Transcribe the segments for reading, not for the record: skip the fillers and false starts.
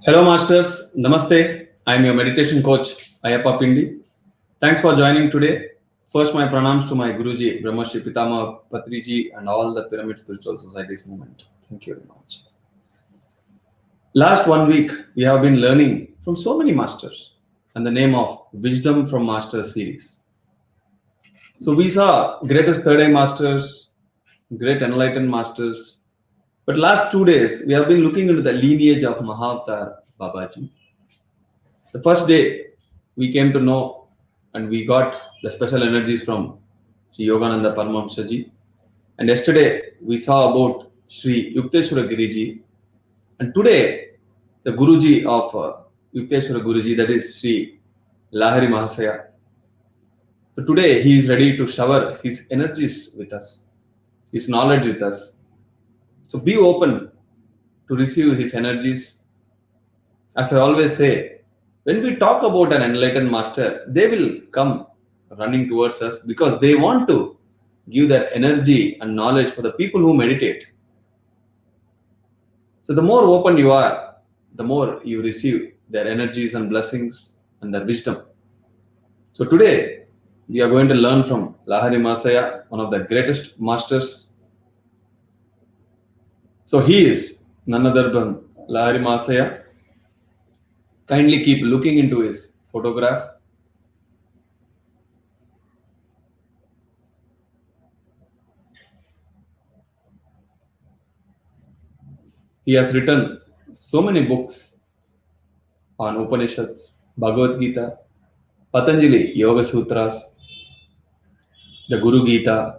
Hello, Masters. Namaste. I'm your meditation coach, Ayyappa Pindi. Thanks for joining today. First, my pranams to my Guruji, Brahmarshi Pitama Patriji, and all the Pyramid Spiritual Societies movement. Thank you very much. Last 1 week, we have been learning from so many masters and the name of Wisdom from Masters series. So we saw greatest third eye masters, great enlightened masters. But last 2 days, we have been looking into the lineage of Mahavatar Babaji. The first day, we came to know and we got the special energies from Sri Yogananda Paramahamsaji. And yesterday, we saw about Sri Yukteswara Giriji. And today, the Guruji of Yukteswara Guruji, that is Sri Lahiri Mahasaya. So today, he is ready to shower his energies with us, his knowledge with us. So be open to receive his energies. As I always say, when we talk about an enlightened master, they will come running towards us because they want to give that energy and knowledge for the people who meditate. So the more open you are, the more you receive their energies and blessings and their wisdom. So today, we are going to learn from Lahiri Mahasaya, one of the greatest masters. So he is none other than Lahiri Mahasaya. Kindly keep looking into his photograph. He has written so many books on Upanishads, Bhagavad Gita, Patanjali Yoga Sutras, the Guru Gita,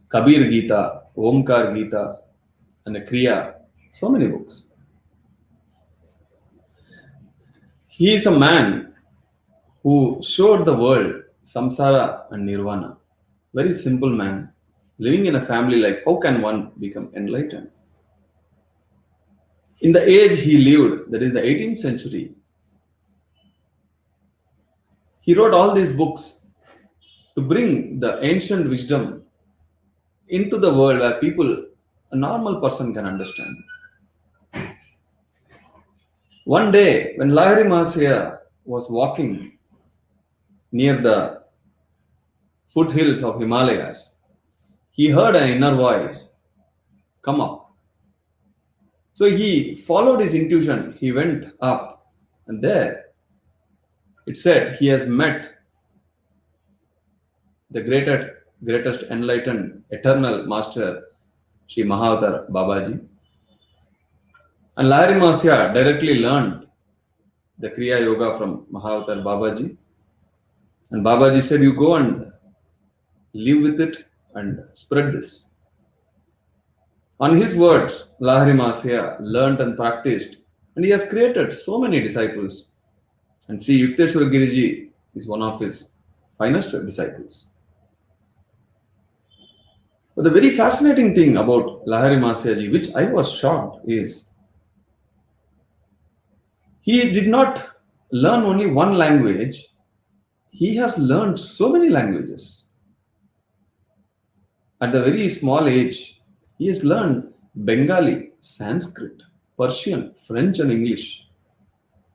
Kabir Gita, Omkar Gita, and the Kriya. So many books. He is a man who showed the world samsara and nirvana. Very simple man, living in a family life. How can one become enlightened? In the age he lived, that is the 18th century, he wrote all these books to bring the ancient wisdom into the world where people, a normal person, can understand. One day, when Lahiri Mahasaya was walking near the foothills of Himalayas, he heard an inner voice come up. So he followed his intuition. He went up, and there it said he has met the greatest enlightened eternal master, Sri Mahavatar Babaji. And Lahiri Mahasaya directly learned the Kriya Yoga from Mahavatar Babaji. And Babaji said, you go and live with it and spread this. On his words, Lahiri Mahasaya learned and practiced, and he has created so many disciples. And Sri Yukteswara Giriji is one of his finest disciples. But the very fascinating thing about Lahiri Mahasaya ji, which I was shocked, is he did not learn only one language, he has learned so many languages. At the very small age, he has learned Bengali, Sanskrit, Persian, French, and English.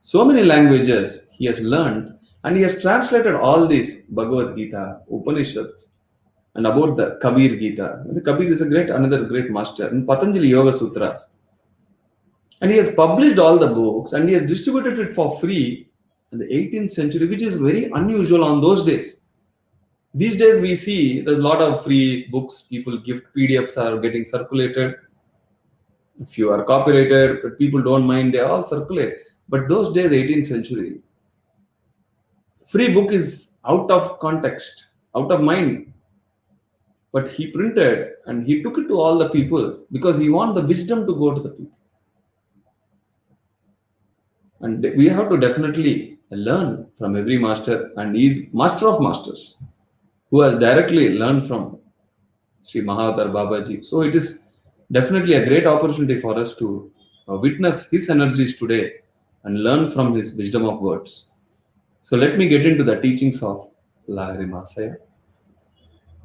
So many languages he has learned, and he has translated all these Bhagavad Gita, Upanishads, and about the Kabir Gita. The Kabir is another great master, and Patanjali Yoga Sutras. And he has published all the books and he has distributed it for free in the 18th century, which is very unusual on those days. These days we see there's a lot of free books, people gift PDFs are getting circulated. If you are copyrighted, but people don't mind, they all circulate. But those days, 18th century, free book is out of context, out of mind. But he printed and he took it to all the people because he wanted the wisdom to go to the people. And we have to definitely learn from every master, and he is master of masters who has directly learned from Sri Mahavatar Babaji. So it is definitely a great opportunity for us to witness his energies today and learn from his wisdom of words. So let me get into the teachings of Lahiri Mahasaya.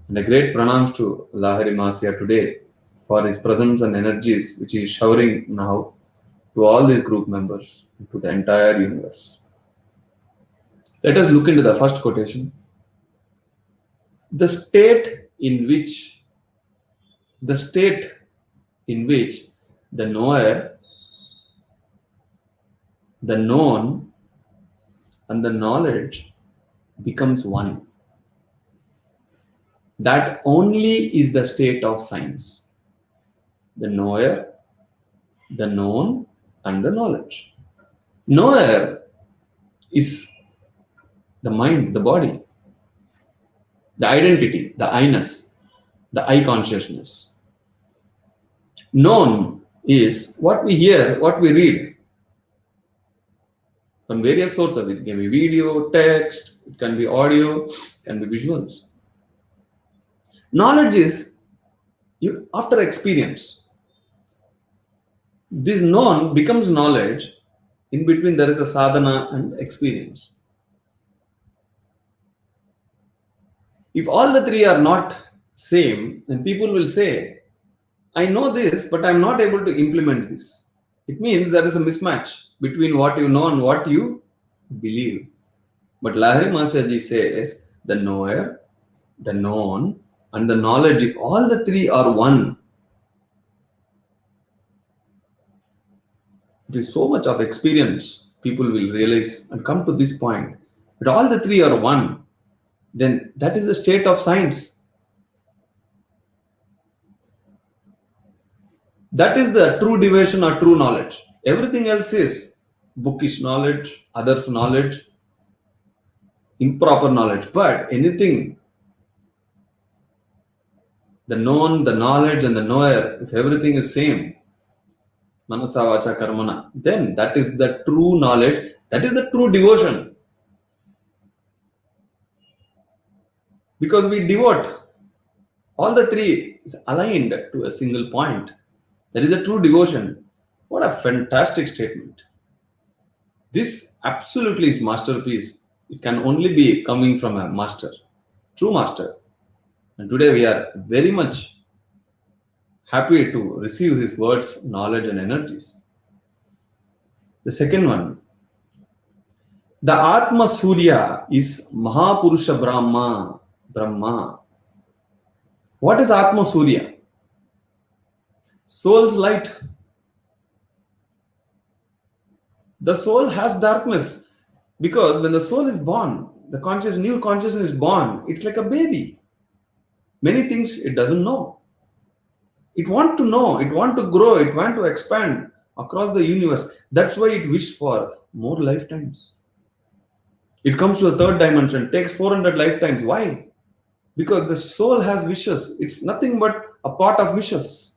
And a great pranams to Lahiri Mahasaya today for his presence and energies which he is showering now to all these group members, to the entire universe. Let us look into the first quotation. The state in which the knower, the known, and the knowledge becomes one. That only is the state of science. The knower, the known, and the knowledge. Knower is the mind, the body, the identity, the I-ness, the I consciousness. Known is what we hear, what we read from various sources. It can be video, text, it can be audio, it can be visuals. Knowledge is you after experience. This known becomes knowledge. In between there is a sadhana and experience. If all the three are not same, then people will say, I know this, but I'm not able to implement this. It means there is a mismatch between what you know and what you believe. But Lahiri Mahasaya says, the knower, the known, and the knowledge, if all the three are one, it is so much of experience people will realize and come to this point. But all the three are one, then that is the state of science. That is the true devotion or true knowledge. Everything else is bookish knowledge, others' knowledge, improper knowledge. But anything, the known, the knowledge, and the knower, if everything is same, manasa vacha karmana, then that is the true knowledge, that is the true devotion. Because we devote, all the three is aligned to a single point. That is a true devotion. What a fantastic statement. This absolutely is masterpiece. It can only be coming from a master, true master. And today we are very much happy to receive his words, knowledge, and energies. The second one, the Atma Surya is Mahapurusha Brahma. What is Atma Surya? Soul's light. The soul has darkness because when the soul is born, the new consciousness is born, it's like a baby. Many things it doesn't know. It wants to know, it wants to grow, it wants to expand across the universe. That's why it wishes for more lifetimes. It comes to the third dimension, takes 400 lifetimes. Why? Because the soul has wishes. It's nothing but a part of wishes.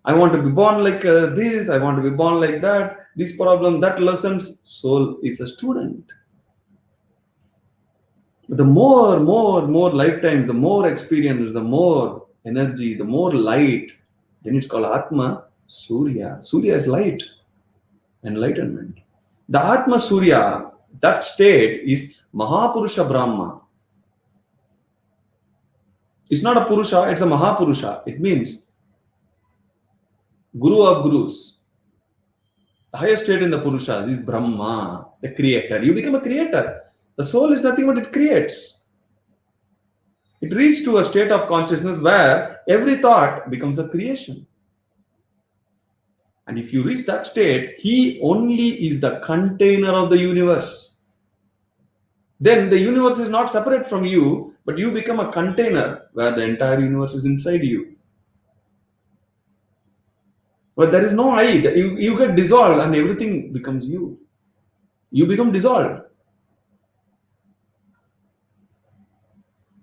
I want to be born like this, I want to be born like that, this problem, that lessons. Soul is a student. But the more lifetimes, the more experience, the more energy, the more light, then it's called Atma Surya. Surya is light, enlightenment. The Atma Surya, that state is Mahapurusha Brahma. It's not a Purusha, it's a Mahapurusha. It means Guru of Gurus. The highest state in the Purusha is Brahma, the creator. You become a creator. The soul is nothing but it creates. It reaches to a state of consciousness where every thought becomes a creation. And if you reach that state, he only is the container of the universe. Then the universe is not separate from you, but you become a container where the entire universe is inside you. But there is no I. You get dissolved and everything becomes you. You become dissolved.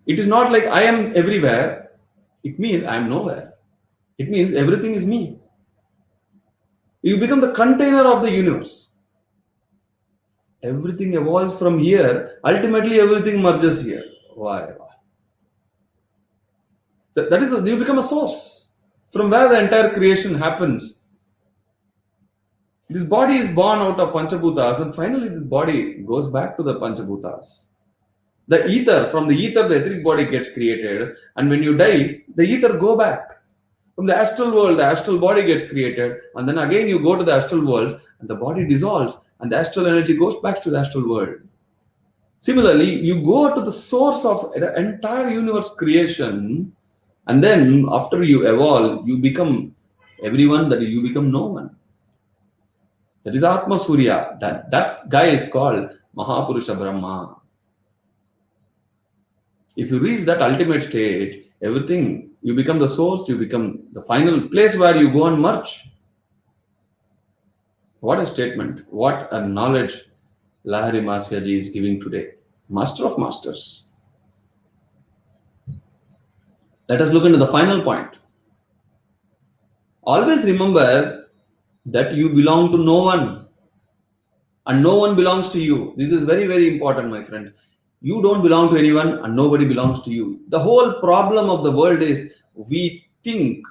It is not like I am everywhere. It means I am nowhere. It means everything is me. You become the container of the universe. Everything evolves from here. Ultimately, everything merges here. Why? That is, you become a source from where the entire creation happens. This body is born out of Panchabhutas, and finally this body goes back to the Panchabhutas. The ether, from the ether, the etheric body gets created, and when you die, the ether go back. From the astral world, the astral body gets created, and then again you go to the astral world, and the body dissolves, and the astral energy goes back to the astral world. Similarly, you go to the source of the entire universe creation, and then after you evolve, you become everyone, that you become no one. That is Atma Surya. That guy is called Mahapurusha Brahma. If you reach that ultimate state, everything, you become the source, you become the final place where you go and merge. What a statement. What a knowledge Lahiri Mahasaya ji is giving today. Master of masters. Let us look into the final point. Always remember that you belong to no one, and no one belongs to you. This is very, very important, my friends. You don't belong to anyone, and nobody belongs to you. The whole problem of the world is we think,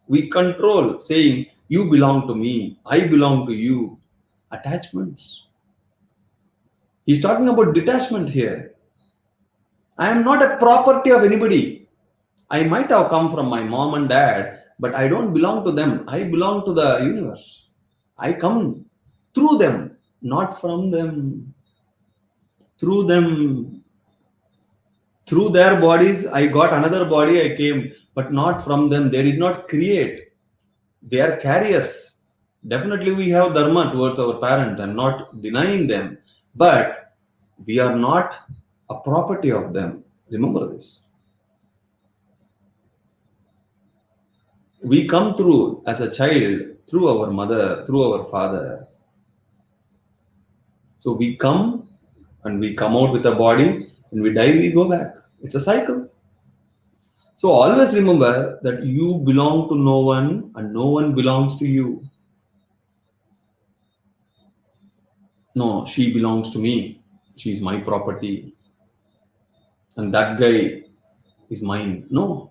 we control, saying, you belong to me, I belong to you. Attachments. He's talking about detachment here. I am not a property of anybody. I might have come from my mom and dad, but I don't belong to them. I belong to the universe. I come through them, not from them. Through them. Through their bodies, I got another body, I came, but not from them. They did not create. They are carriers. Definitely we have dharma towards our parent. I'm not denying them. But we are not a property of them. Remember this. We come through as a child, through our mother, through our father. So we come and we come out with a body, and we die, we go back. It's a cycle. So always remember that you belong to no one, and no one belongs to you. No, she belongs to me. She's my property. And that guy is mine. No.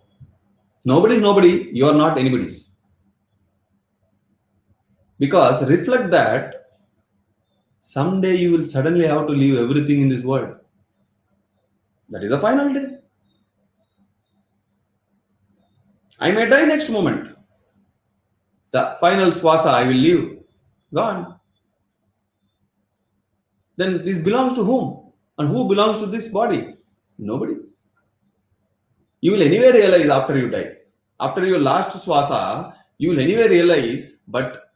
Nobody is nobody. You are not anybody's. Because reflect that someday you will suddenly have to leave everything in this world. That is the final day. I may die next moment. The final swasa, I will leave. Gone. Then this belongs to whom? And who belongs to this body? Nobody. You will anyway realize after you die. After your last swasa, you will anyway realize, but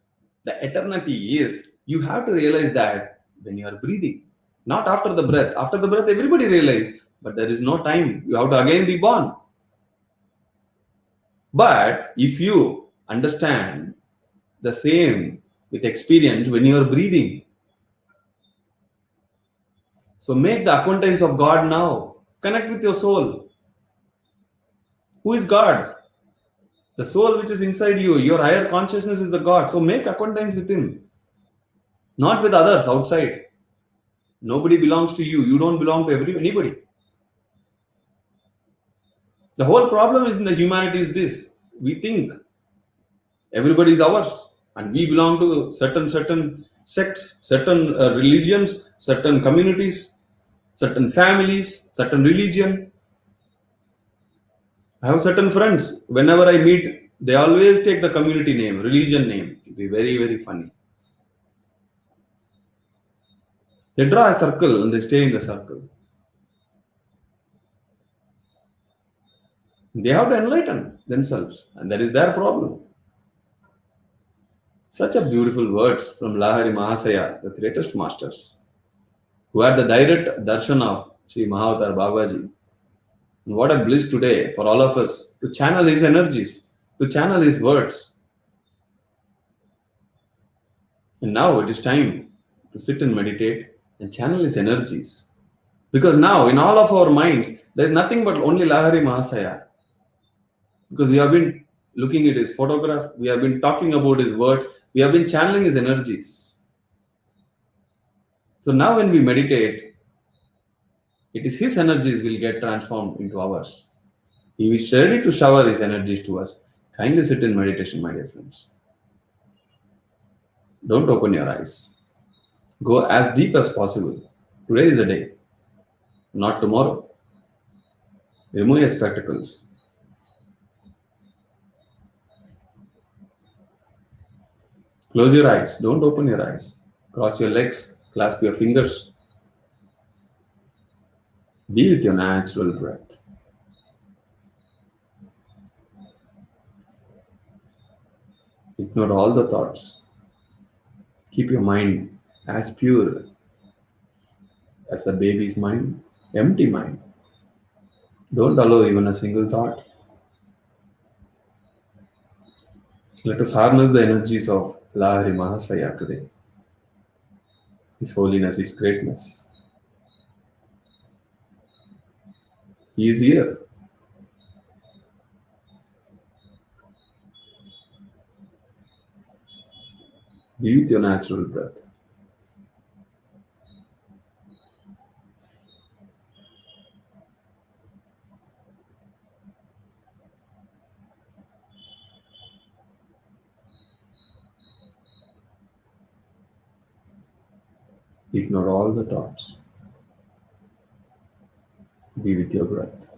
the eternity is, you have to realize that when you are breathing, not after the breath. After the breath, everybody realizes, but there is no time. You have to again be born. But if you understand the same with experience when you are breathing, so make the acquaintance of God now. Connect with your soul. Who is God? The soul which is inside you. Your higher consciousness is the God. So make acquaintance with Him. Not with others outside. Nobody belongs to you. You don't belong to anybody. The whole problem is in the humanity is this. We think everybody is ours. And we belong to certain sects, certain religions, certain communities, certain families, certain religion. I have certain friends. Whenever I meet, they always take the community name, religion name. It will be very, very funny. They draw a circle and they stay in the circle. They have to enlighten themselves, and that is their problem. Such a beautiful words from Lahiri Mahasaya, the greatest masters, who had the direct darshan of Sri Mahavatar Babaji. And what a bliss today for all of us to channel his energies, to channel his words. And now it is time to sit and meditate and channel his energies. Because now in all of our minds, there is nothing but only Lahiri Mahasaya. Because we have been looking at his photograph, we have been talking about his words, we have been channeling his energies. So now when we meditate, it is his energies will get transformed into ours. He is ready to shower his energies to us. Kindly sit in meditation, my dear friends. Don't open your eyes. Go as deep as possible. Today is the day, not tomorrow. Remove your spectacles. Close your eyes. Don't open your eyes. Cross your legs. Clasp your fingers. Be with your natural breath. Ignore all the thoughts. Keep your mind as pure as the baby's mind. Empty mind. Don't allow even a single thought. Let us harness the energies of Lahiri Mahasaya today. His holiness, His greatness. He is here. Be with your natural breath. Ignore all the thoughts. Be with your breath.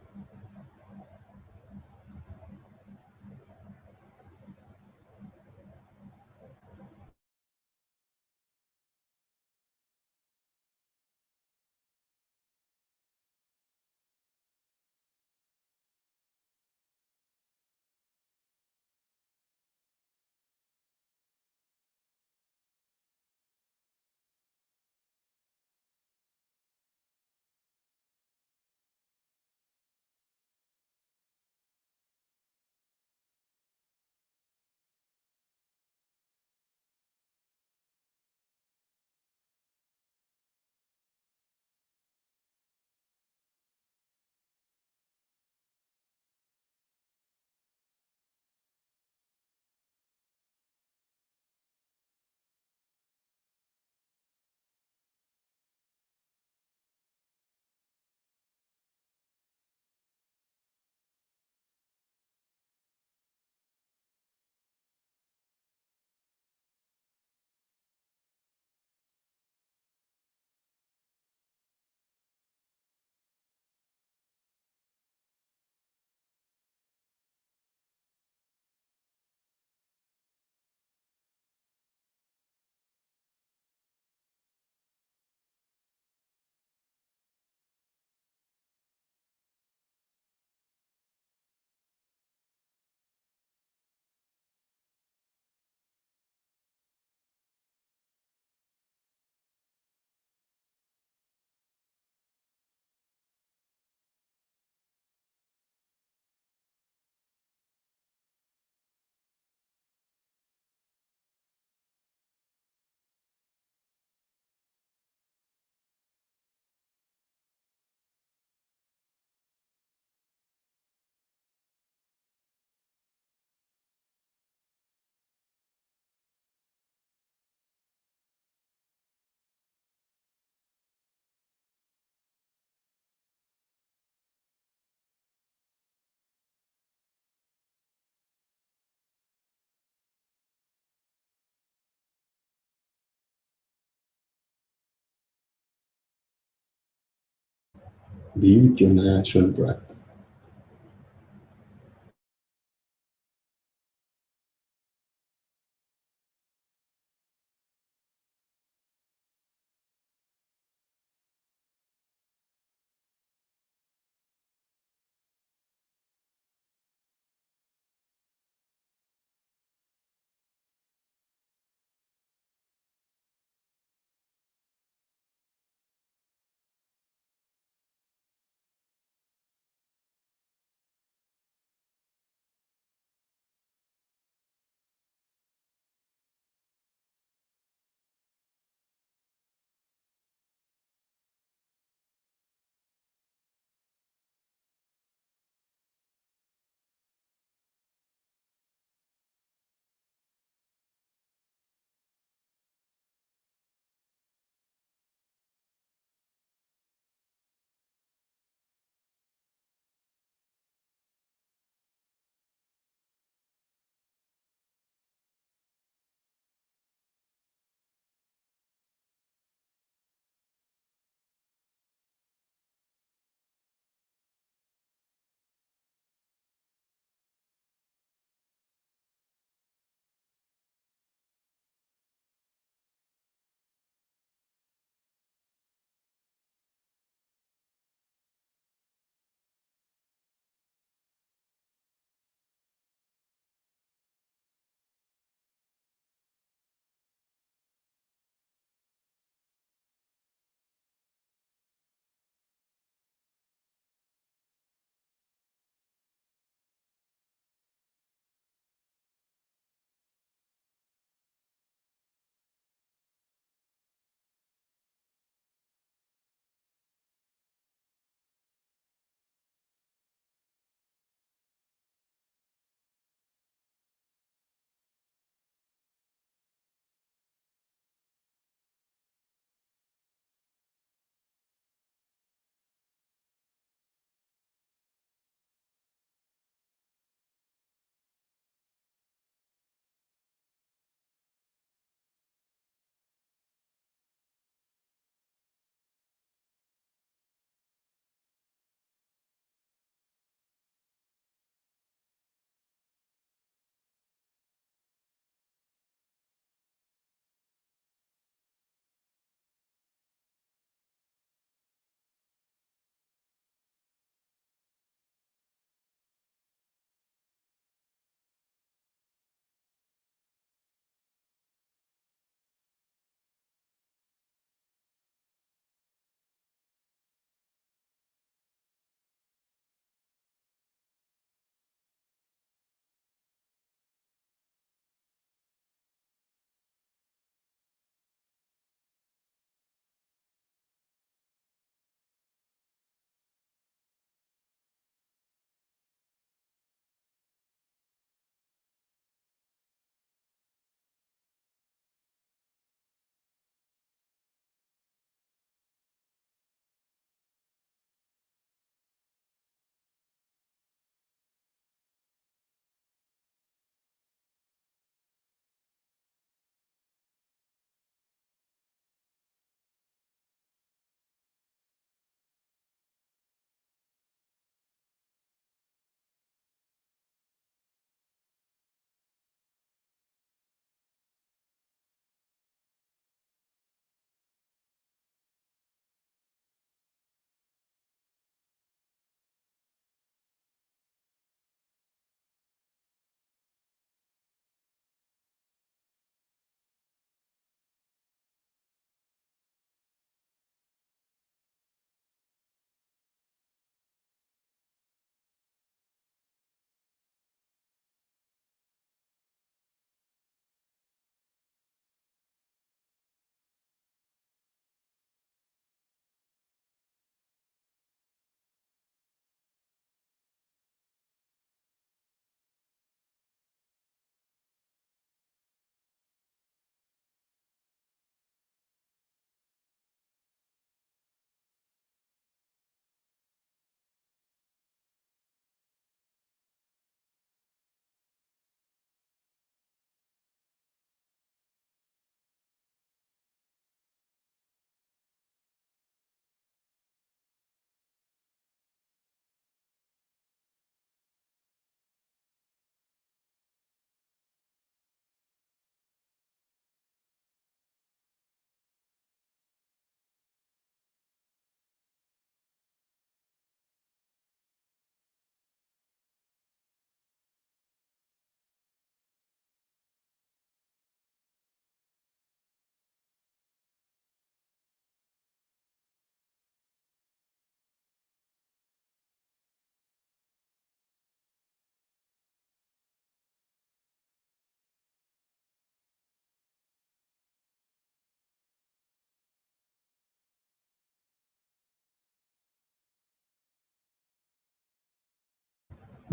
Be with your natural breath.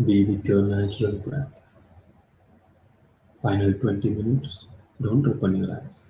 Be with your natural breath. Final 20 minutes. Don't open your eyes.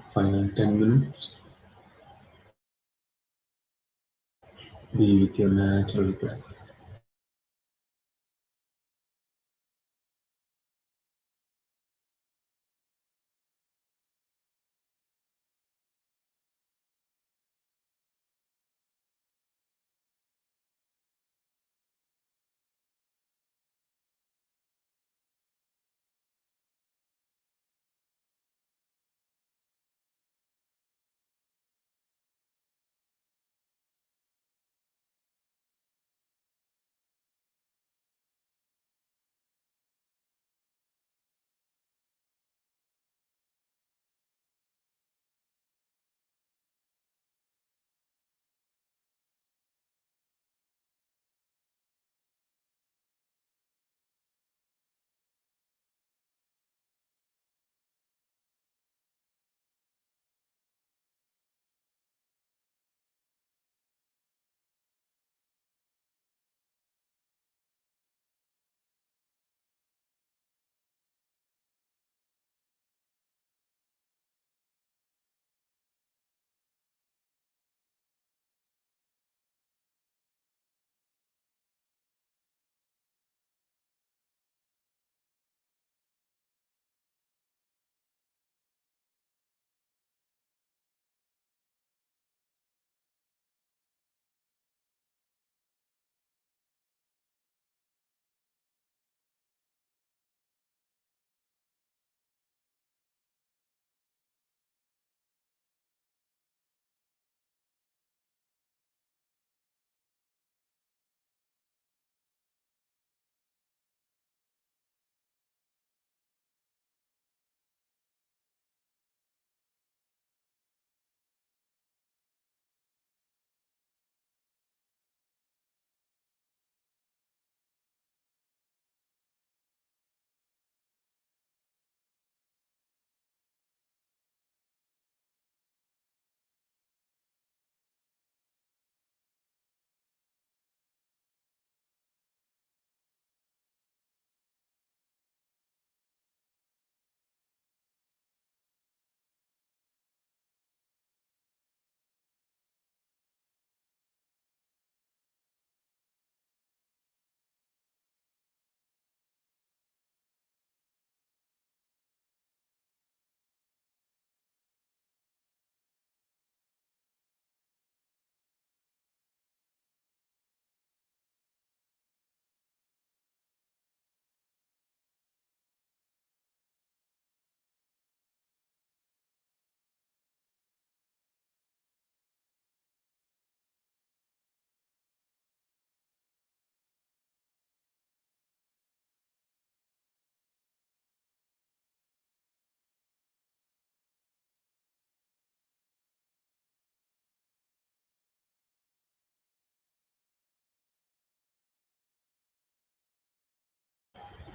Final 10 minutes. Be with your natural breath.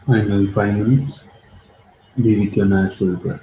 Final 5 minutes. Be with your natural breath.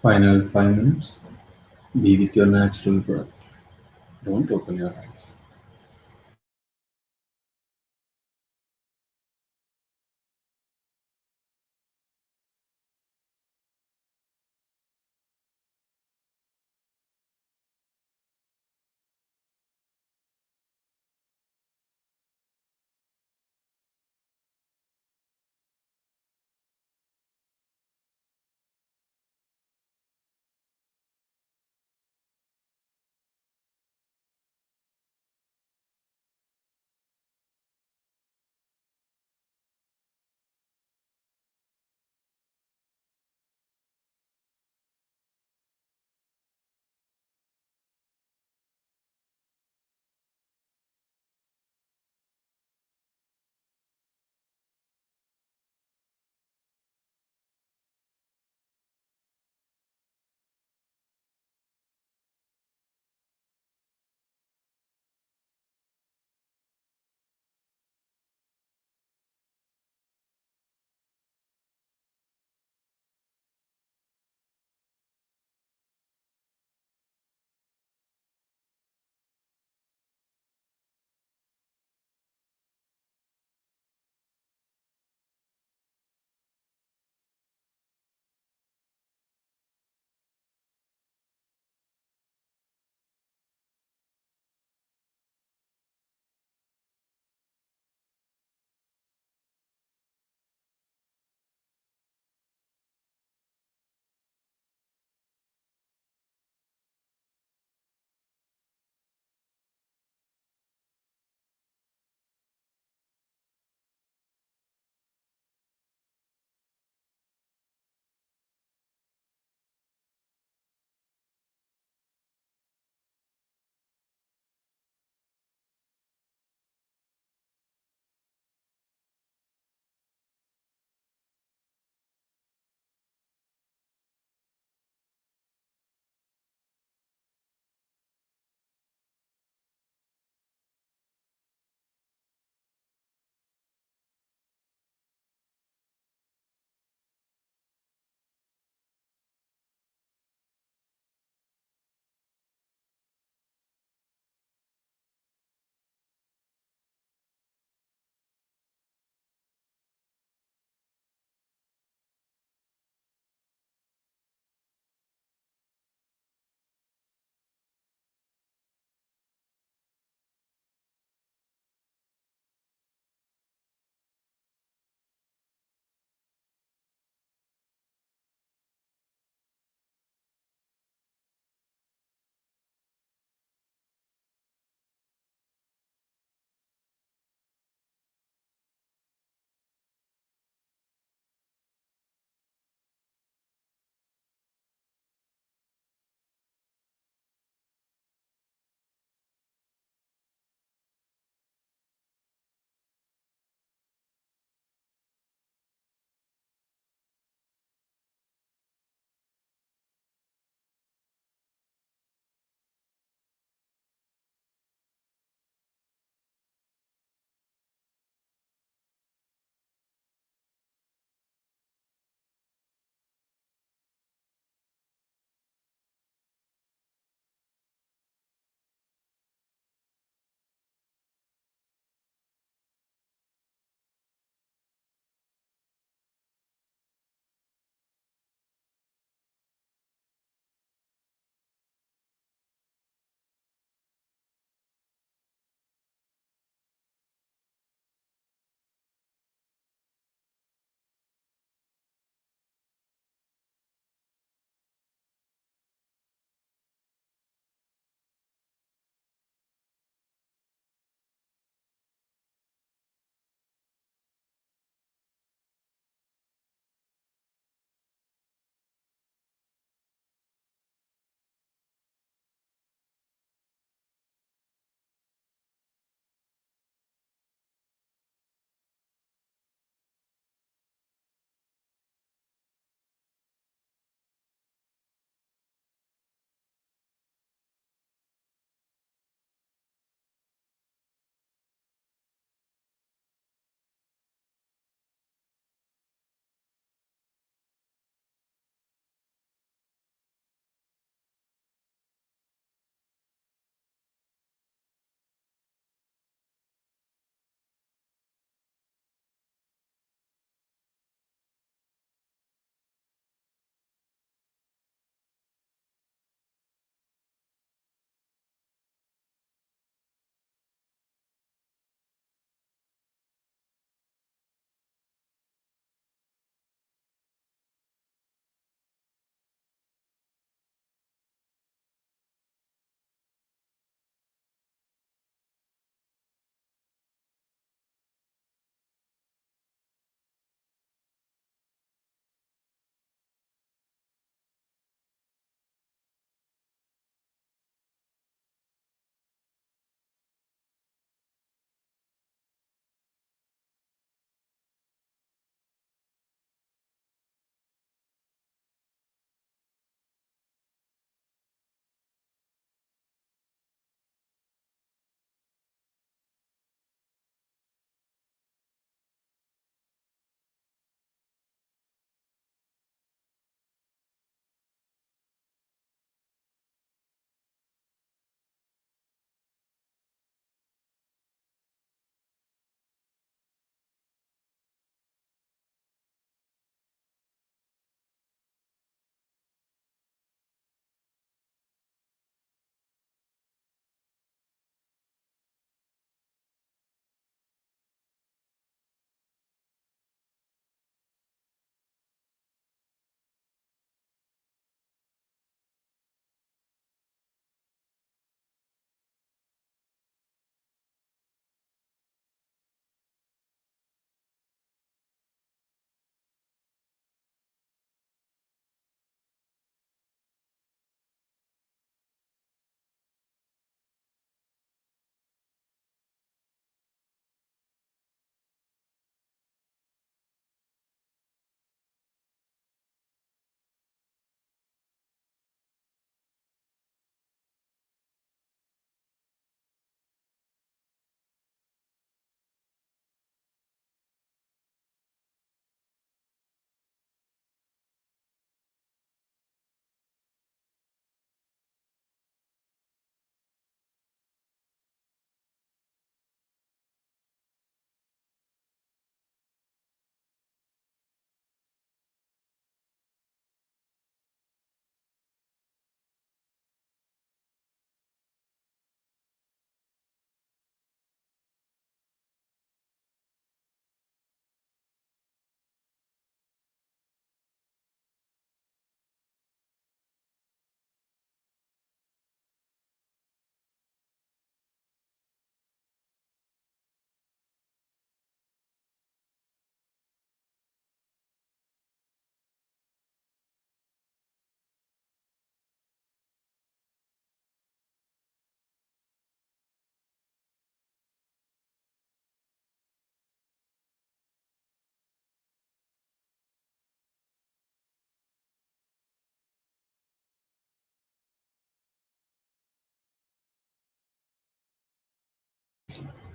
Final 5 minutes. Be with your natural breath. Don't open your eyes.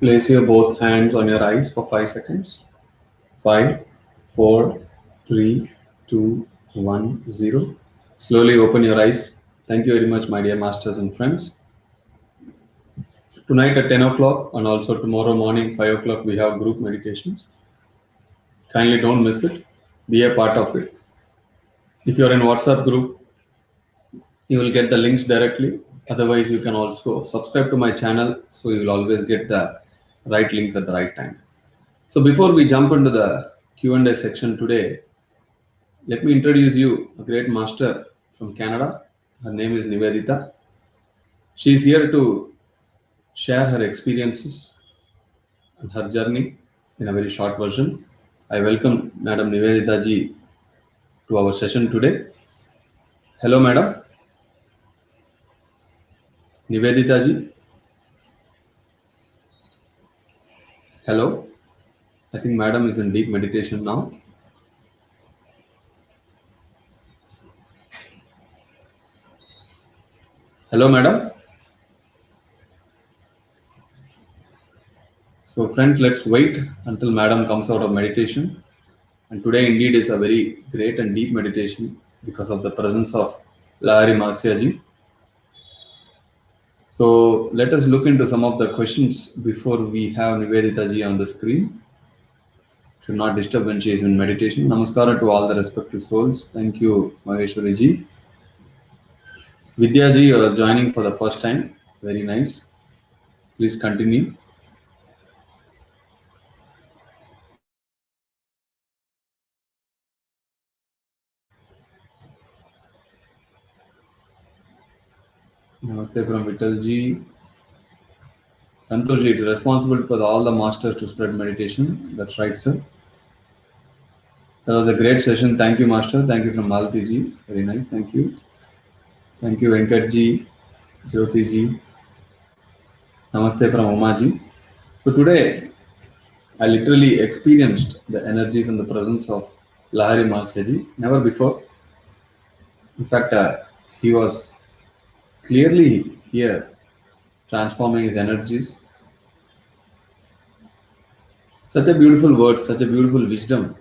Place your both hands on your eyes for 5 seconds. 5, 4, 3, 2, 1, 0. Slowly open your eyes. Thank you very much, my dear masters and friends. Tonight at 10 o'clock and also tomorrow morning 5 o'clock we have group meditations. Kindly don't miss it. Be a part of it. If you're in WhatsApp group, you will get the links directly. Otherwise, you can also subscribe to my channel so you will always get the right links at the right time. So before we jump into the Q&A section today, let me introduce you a great master from Canada. Her name is Nivedita. She is here to share her experiences and her journey in a very short version. I welcome Madam Nivedita ji to our session today. Hello, Madam. Nivedita ji. Hello. I think Madam is in deep meditation now. Hello, Madam. So, friends, let's wait until Madam comes out of meditation. And today, indeed, is a very great and deep meditation because of the presence of Lahiri Mahasaya ji. So, let us look into some of the questions before we have Nivedita ji on the screen. Should not disturb when she is in meditation. Namaskara to all the respective souls. Thank you, Maheshwari ji. Vidya ji, you are joining for the first time. Very nice. Please continue. Namaste from Vital ji. Santosh ji, it's responsible for all the masters to spread meditation. That's right, sir. That was a great session. Thank you, Master. Thank you from Malati ji. Very nice. Thank you. Thank you, Venkat ji, Jyoti ji. Namaste from Uma ji. So today, I literally experienced the energies and the presence of Lahiri Mahasaya ji. Never before. In fact, he was clearly here transforming his energies. Such a beautiful word, such a beautiful wisdom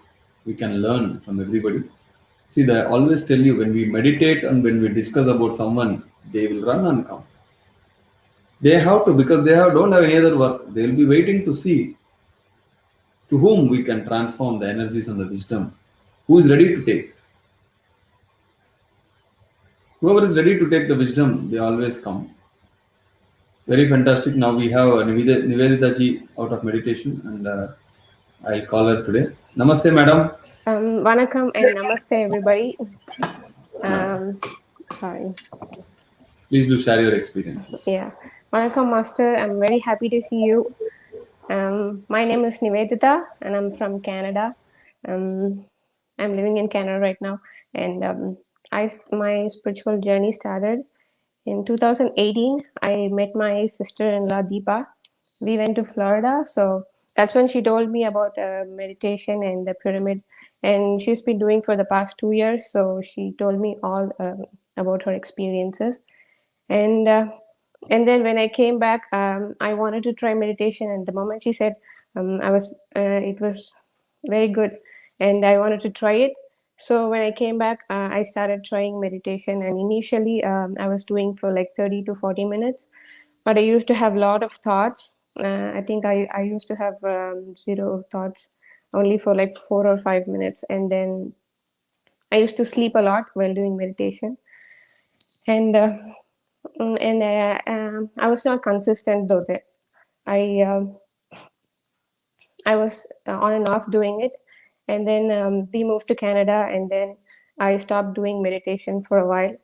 we can learn from everybody. See, I always tell you, when we meditate and when we discuss about someone, they will run and come. They have to, because don't have any other work. They will be waiting to see to whom we can transform the energies and the wisdom. Who is ready to take? Whoever is ready to take the wisdom, they always come. Very fantastic. Now we have Nivedita ji out of meditation, and I'll call her today. Namaste, madam. Vanakkam and namaste, everybody. Sorry. Please do share your experiences. Yeah. Vanakkam, Master. I'm very happy to see you. My name is Nivedita, and I'm from Canada. I'm living in Canada right now, and my spiritual journey started in 2018. I met my sister-in-law Deepa. We went to Florida, so that's when she told me about meditation and the pyramid, and she's been doing for the past 2 years. So she told me all about her experiences, and then when I came back, I wanted to try meditation, and the moment she said, it was very good, and I wanted to try it. So when I came back, I started trying meditation, and initially I was doing for like 30 to 40 minutes, but I used to have a lot of thoughts. I think I used to have zero thoughts, only for like 4 or 5 minutes, and then I used to sleep a lot while doing meditation, and I was not consistent though. That I I was on and off doing it, and then we moved to Canada, and then I stopped doing meditation for a while.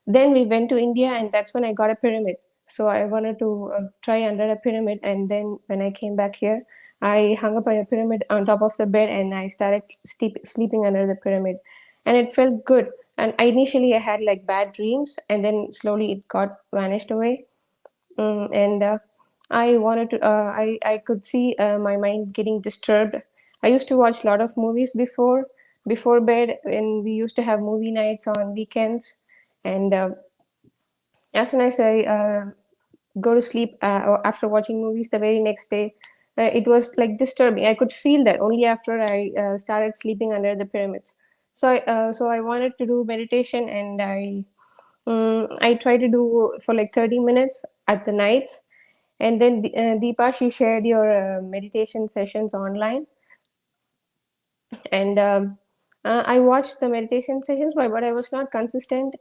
Then we went to India, and that's when I got a pyramid. So I wanted to try under a pyramid, and then when I came back here, I hung up a pyramid on top of the bed, and I started sleeping under the pyramid, and it felt good. And initially I had like bad dreams, and then slowly it got vanished away. And I wanted to. I could see my mind getting disturbed. I used to watch a lot of movies before bed, and we used to have movie nights on weekends. And as soon as I go to sleep after watching movies the very next day. It was like disturbing. I could feel that only after I started sleeping under the pyramids. So I wanted to do meditation, and I tried to do for like 30 minutes at the nights. And then Deepa, she shared your meditation sessions online, and I watched the meditation sessions, but I was not consistent.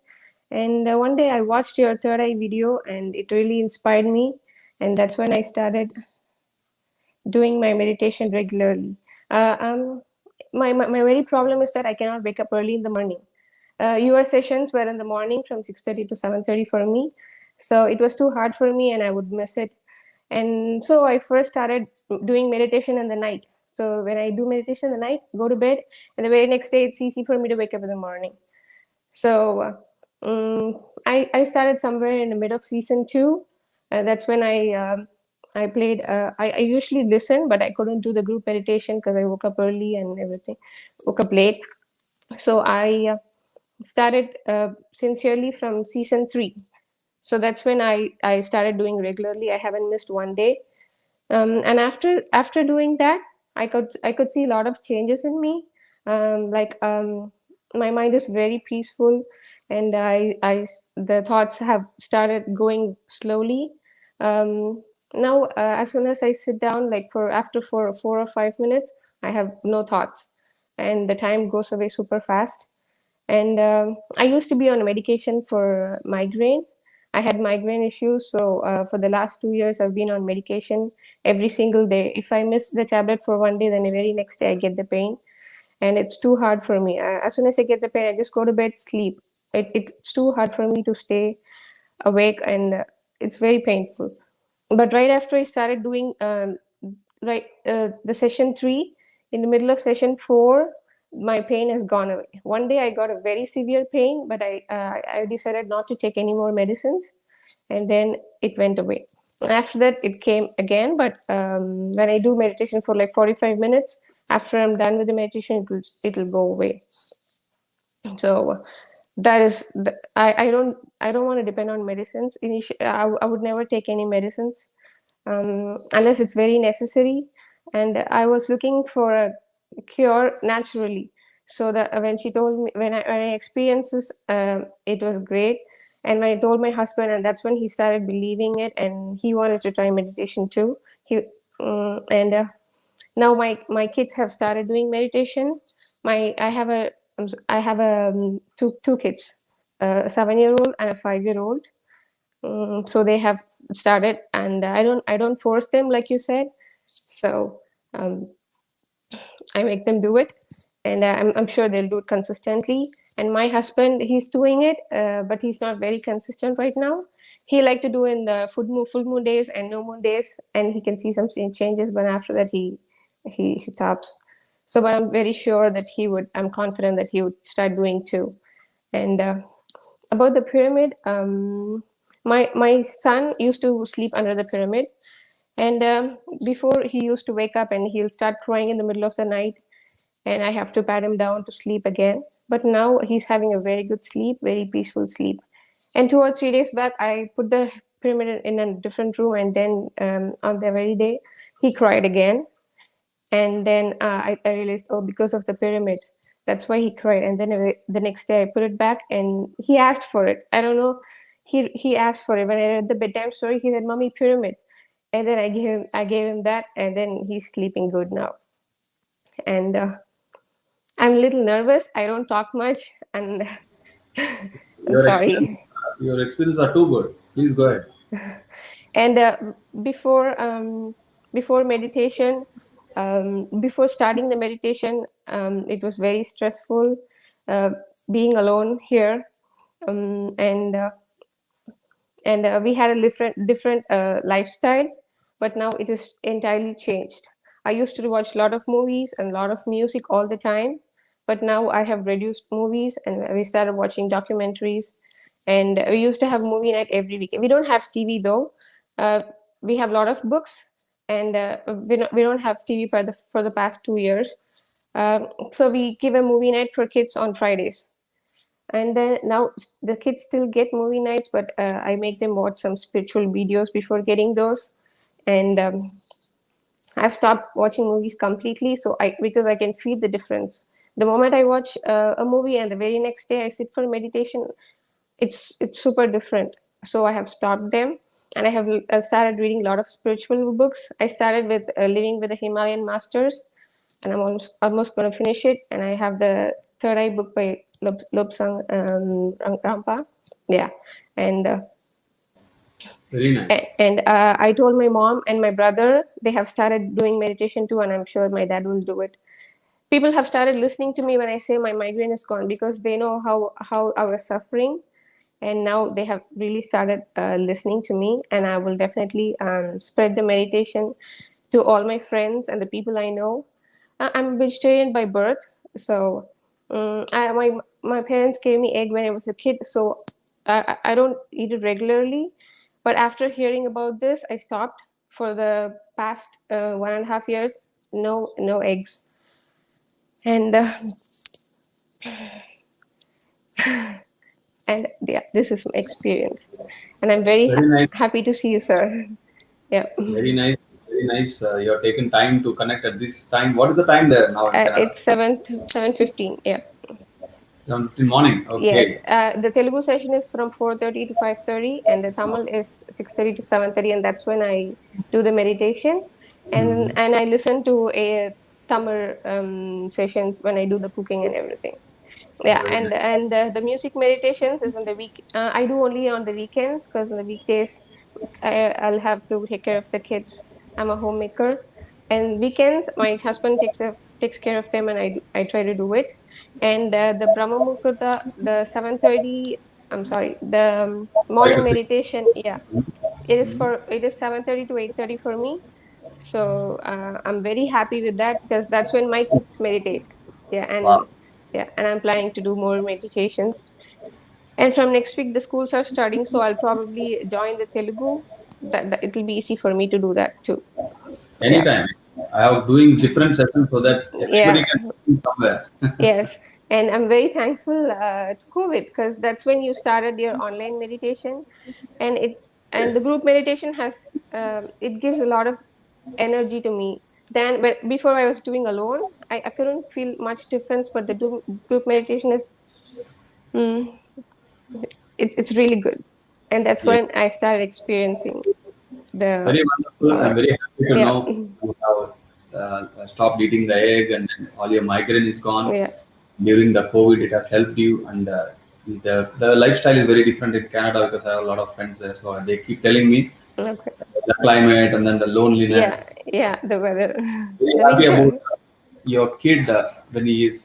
And one day I watched your third eye video, and it really inspired me, and that's when I started doing my meditation regularly. My very problem is that I cannot wake up early in the morning. Your sessions were in the morning from 6:30 to 7:30 for me, so it was too hard for me, and I would miss it. And so I first started doing meditation in the night. So when I do meditation in the night, go to bed, and the very next day it's easy for me to wake up in the morning. So I started somewhere in the mid of season 2. That's when I played. I usually listen, but I couldn't do the group meditation because I woke up early and everything. Woke up late. So I started sincerely from season 3. So that's when I started doing regularly. I haven't missed one day. And after doing that, I could see a lot of changes in me. Like my mind is very peaceful, and the thoughts have started going slowly. Now, as soon as I sit down, like for after 4 or 5 minutes, I have no thoughts, and the time goes away super fast. And I used to be on a medication for migraine. I had migraine issues, so for the last 2 years, I've been on medication every single day. If I miss the tablet for one day, then the very next day I get the pain, and it's too hard for me. As soon as I get the pain, I just go to bed, sleep. It's too hard for me to stay awake, and it's very painful. But right after I started doing the session 3, in the middle of session 4, my pain has gone away. One day I got a very severe pain, but I decided not to take any more medicines, and then it went away. After that, it came again, but when I do meditation for like 45 minutes, after I'm done with the meditation, it'll go away. So that is I don't want to depend on medicines. I would never take any medicines unless it's very necessary. And I was looking for a cure naturally. So that when she told me, when I experienced this, it was great. And when I told my husband, and that's when he started believing it, and he wanted to try meditation too. And now my kids have started doing meditation. I have two kids, a 7-year-old and a 5-year-old. So they have started, and I don't force them like you said. So um, I make them do it, and I'm sure they'll do it consistently. And my husband, he's doing it, but he's not very consistent right now. He like to do in the full moon days and no moon days, and he can see some changes. But after that, he stops. So, but I'm very sure that he would. I'm confident that he would start doing too. And about the pyramid, my son used to sleep under the pyramid, and before he used to wake up and he'll start crying in the middle of the night, and I have to pat him down to sleep again. But now he's having a very good sleep, very peaceful sleep. And 2 or 3 days back, I put the pyramid in a different room, and then on the very day, he cried again. And then I realized, oh, because of the pyramid, that's why he cried. And then the next day, I put it back, and he asked for it. I don't know. He asked for it when I read the bedtime story. He said, "Mommy, pyramid." And then I gave him that, and then he's sleeping good now. And I'm a little nervous. I don't talk much, and I'm Your experience, sorry. your experience are too good. Please go ahead. And before before meditation, before starting the meditation, it was very stressful, uh, being alone here, and we had a different lifestyle, but now it is entirely changed. I used to watch a lot of movies and a lot of music all the time, but now I have reduced movies, and we started watching documentaries. And we used to have movie night every week. We don't have TV though. uh, we have a lot of books, and we don't have TV for the past 2 years. So we give a movie night for kids on Fridays. And then now the kids still get movie nights, but I make them watch some spiritual videos before getting those. And I've stopped watching movies completely, so I because I can feel the difference. The moment I watch a movie and the very next day I sit for meditation, it's super different. So I have stopped them, and I have started reading a lot of spiritual books. I started with Living with the Himalayan Masters, and I'm almost going to finish it. And I have the third eye book by Lobsang Rampa. Yeah, and Very nice. I told my mom and my brother, they have started doing meditation too, and I'm sure my dad will do it. People have started listening to me when I say my migraine is gone, because they know how I was suffering, and now they have really started listening to me. And I will definitely spread the meditation to all my friends and the people I know. I'm vegetarian by birth, so my parents gave me egg when I was a kid, so I don't eat it regularly. But after hearing about this, I stopped for the past 1.5 years. No eggs, and and yeah, this is my experience, and I'm very Very nice. happy to see you, sir. Yeah. Very nice. Very nice. You're taking time to connect at this time. What is the time there now in Canada? It's 7:15. Yeah. Around in morning. Yes. Okay. The Telugu session is from 4:30 to 5:30, and the Tamil is 6:30 to 7:30, and that's when I do the meditation, Mhm. and I listen to a Tamil sessions when I do the cooking and everything. Yeah, Very nice. and the music meditations is on the week. I do only on the weekends, because on the weekdays I'll have to take care of the kids. I'm a homemaker, and weekends my husband takes care of them, and I try to do it. And the Brahma Muhurta, the 7:30. I'm sorry, the Five morning to six. meditation. Yeah, it is 7:30 to 8:30 for me. So I'm very happy with that, because that's when my kids meditate. Yeah, Wow. and yeah, and I'm planning to do more meditations. And from next week, the schools are starting, so I'll probably join the Telugu. That it'll be easy for me to do that too. Yeah, Anytime. I have doing different sessions so that everybody yeah, can see somewhere. yes. And I'm very thankful to COVID, because that's when you started your online meditation, and the Yes. group meditation has it gives a lot of energy to me. Then, but before I was doing alone, I couldn't feel much difference. But the group meditation is mm, it's really good, and that's Yes. when I started experiencing the Very wonderful. I'm power. very happy to Yeah, know you have stopped eating the egg and then all your migraine is gone. yeah, During the COVID, it has helped you, and the lifestyle is very different in Canada because I have a lot of friends there. So they keep telling me okay, the climate and then the loneliness. yeah, yeah. The weather, Very the happy about winter. your kid when he is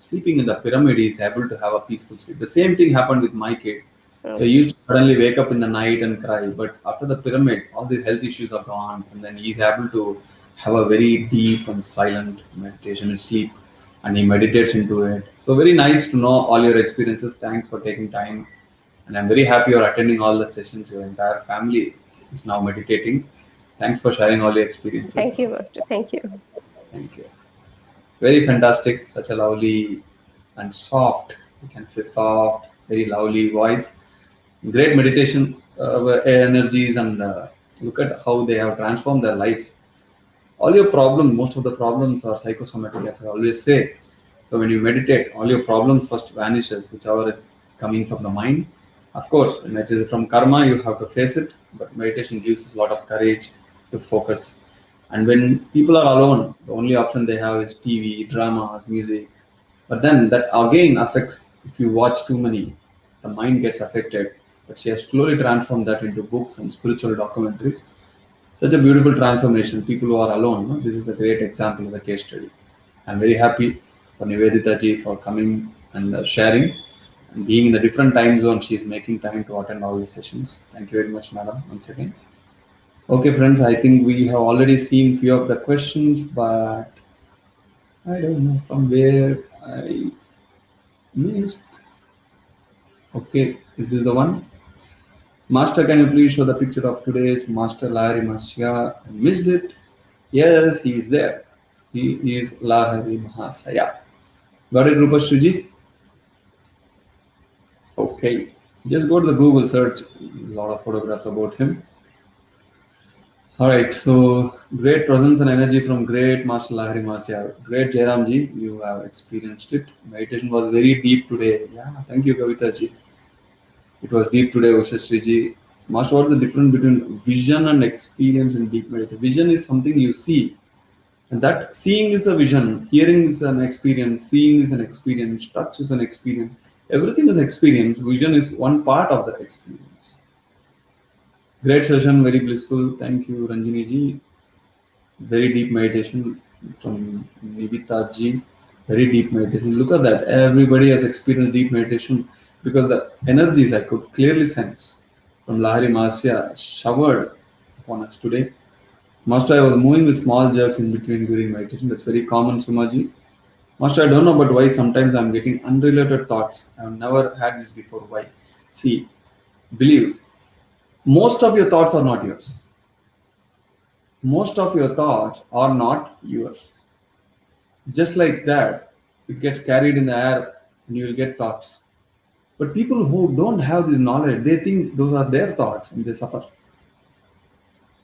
sleeping in the pyramid, he is able to have a peaceful sleep. The same thing happened with my kid. So he Okay, used to suddenly wake up in the night and cry. But after the pyramid, all the health issues are gone, and then he's able to have a very deep and silent meditation and sleep, and he meditates into it. So very nice to know all your experiences. Thanks for taking time, and I'm very happy you're attending all the sessions. Your entire family is now meditating. Thanks for sharing all your experiences. thank you, Master. Thank you. Thank you. Very fantastic, such a lovely and soft, you can say soft, very lovely voice. Great meditation energies, and look at how they have transformed their lives. All your problems, most of the problems are psychosomatic, as I always say. So when you meditate, all your problems first vanishes, whichever is coming from the mind. Of course, when it is from karma, you have to face it, but meditation gives us a lot of courage to focus. And when people are alone, the only option they have is TV, dramas, music. But then that again affects, if you watch too many, the mind gets affected. But she has slowly transformed that into books and spiritual documentaries. Such a beautiful transformation. People who are alone, no? This is a great example of the case study. I'm very happy for Nivedita ji for coming and sharing and being in a different time zone. She is making time to attend all the sessions. Thank you very much, madam, once again. Okay, friends, I think we have already seen few of the questions, but I don't know from where I missed. Okay, is this the one? Master, can you please show the picture of today's Master Lahiri Mahasaya? I missed it. Yes, he is there. He is Lahiri Mahasaya. Got it, Rupashri ji? Okay, just go to the Google search, a lot of photographs about him. All right, so great presence and energy from great Master Lahiri Mahasaya. Great Jairamji, you have experienced it. Meditation was very deep today. Yeah, thank you, Kavita ji. It was deep today, Ushashri ji. Master, what's the difference between vision and experience in deep meditation? Vision is something you see, and that seeing is a vision, hearing is an experience, seeing is an experience, touch is an experience. Everything is experience. Vision is one part of the experience. Great session, very blissful. Thank you, Ranjini ji. Very deep meditation from Nivita ji. Very deep meditation. Look at that. Everybody has experienced deep meditation because the energies I could clearly sense from Lahiri Mahasaya showered upon us today. Master, I was moving with small jerks in between during meditation. That's very common, Sumaji. Master, I don't know but why sometimes I'm getting unrelated thoughts. I've never had this before. Why? See, believe, most of your thoughts are not yours. Most of your thoughts are not yours. Just like that, it gets carried in the air and you will get thoughts. But people who don't have this knowledge, they think those are their thoughts and they suffer.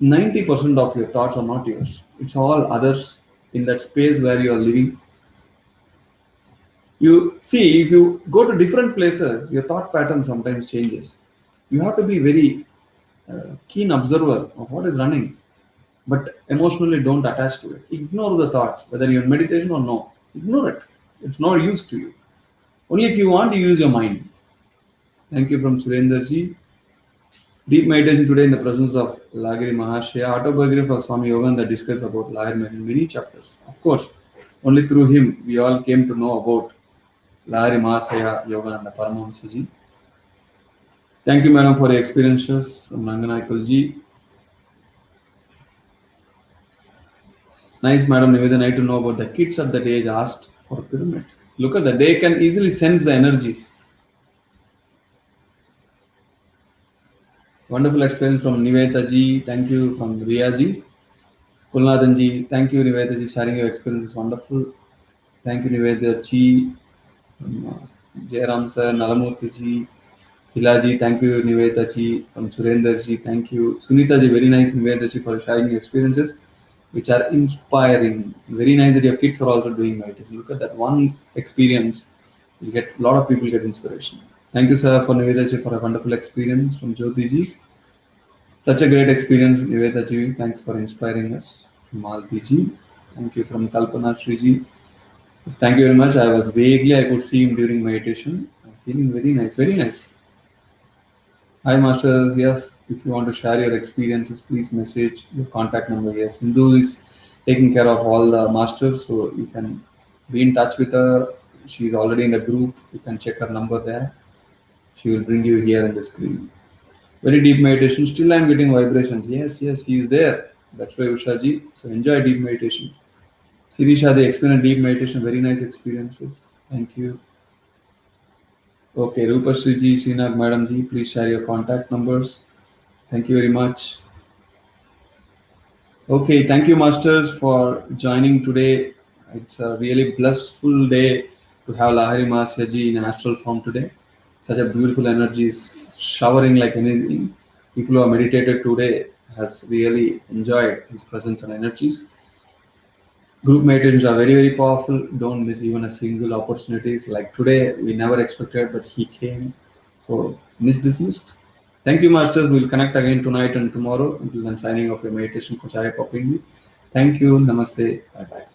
90% of your thoughts are not yours. It's all others in that space where you are living. You see, if you go to different places, your thought pattern sometimes changes. You have to be very keen observer of what is running, but emotionally don't attach to it. Ignore the thoughts, whether you're in meditation or no. Ignore it. It's not used to you. Only if you want to use your mind. Thank you from Surendra ji. Deep meditation today in the presence of Lahiri Mahasaya, autobiography of Swami Yogan that describes about Lahiri in many chapters. Of course, only through him we all came to know about Lahiri Mahasaya, Yogan and the Paramahamsa ji. Thank you, madam, for your experiences from Ranganaikul ji. Nice, madam Nivedana, nice to know about the kids at that age asked for a pyramid. Look at that, they can easily sense the energies. Wonderful experience from Nivedita ji. Thank you from Riya ji. Kulnathan ji. Thank you, Nivedita ji. Sharing your experience is wonderful. Thank you, Nivedita ji. Jairam sir, Nalamurthy ji. Thila ji. Thank you, Nivedita ji. From Surendra ji. Thank you. Sunita ji. Very nice, Nivedita ji, for sharing your experiences, which are inspiring. Very nice that your kids are also doing meditation. Look at that one experience. You get a lot of people get inspiration. Thank you, sir, for Nivedita ji for a wonderful experience from Jyoti ji. Such a great experience, Nivedita ji. Thanks for inspiring us. From Malti ji. Thank you from Kalpana Shri ji. Thank you very much. I was vaguely, I could see him during meditation. I'm feeling very nice, very nice. Hi, masters. Yes, if you want to share your experiences, please message your contact number. Yes, Hindu is taking care of all the masters, so you can be in touch with her. She's already in the group. You can check her number there. She will bring you here on the screen. Very deep meditation. Still, I'm getting vibrations. Yes, he is there. That's why Usha ji. So enjoy deep meditation. Sirisha, they experienced deep meditation. Very nice experiences. Thank you. Okay, Rupasri ji, Srinath Madam ji, please share your contact numbers. Thank you very much. Okay, thank you, masters, for joining today. It's a really blissful day to have Lahiri Mahasaya ji in astral form today. Such a beautiful energy is showering like anything. People who have meditated today has really enjoyed his presence and energies. Group meditations are very, very powerful. Don't miss even a single opportunities. Like today, we never expected, but he came. So, dismissed. Thank you, masters. We'll connect again tonight and tomorrow. Until then, signing off your meditation coach, Ayyappa Pindi. Thank you. Namaste. Bye-bye.